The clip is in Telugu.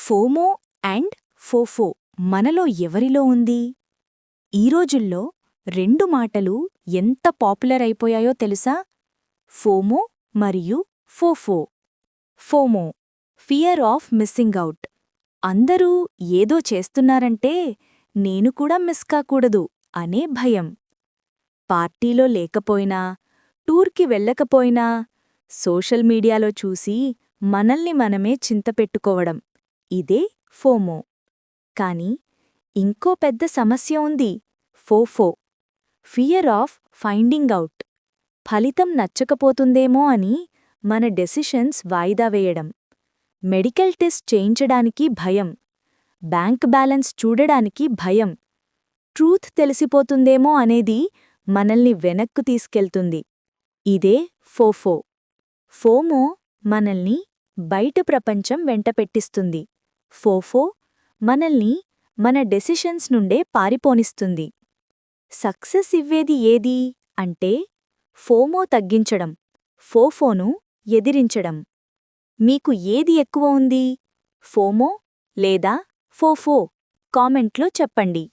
ఫోమో అండ్ ఫోఫో మనలో ఎవరిలో ఉంది? ఈ రోజుల్లో రెండు మాటలు ఎంత పాపులర్ అయిపోయాయో తెలుసా? ఫోమో మరియు FOFO. FOMO fear of missing out. అందరూ ఏదో చేస్తున్నారంటే నేను కూడా మిస్ కాకూడదు అనే భయం. పార్టీలో లేకపోయినా, టూర్కి వెళ్ళకపోయినా, సోషల్ మీడియాలో చూసి మనల్ని మనమే చింతపెట్టుకోవడం. ఇదే ఫోమో. కాని ఇంకో పెద్ద సమస్య ఉంది. ఫోఫో ఫియర్ ఆఫ్ ఫైండింగ్ ఔట్. ఫలితం నచ్చకపోతుందేమో అని మన డెసిషన్స్ వాయిదా వేయడం. మెడికల్ టెస్ట్ చేయించడానికి భయం. బ్యాంక్ బ్యాలెన్స్ చూడడానికి భయం. ట్రూత్ తెలిసిపోతుందేమో అనేది మనల్ని వెనక్కు తీసుకెళ్తుంది. ఇదే ఫోఫో. ఫోమో మనల్ని బయట ప్రపంచం వెంటపెట్టిస్తుంది. ఫోఫో మనల్ని మన డెసిషన్స్ నుండే పారిపోనిస్తుంది. సక్సెస్ ఇవ్వేది ఏది అంటే ఫోమో తగ్గించడం, ఫోఫోను ఎదిరించడం. మీకు ఏది ఎక్కువ ఉంది? ఫోమో లేదా ఫోఫో? కామెంట్లో చెప్పండి.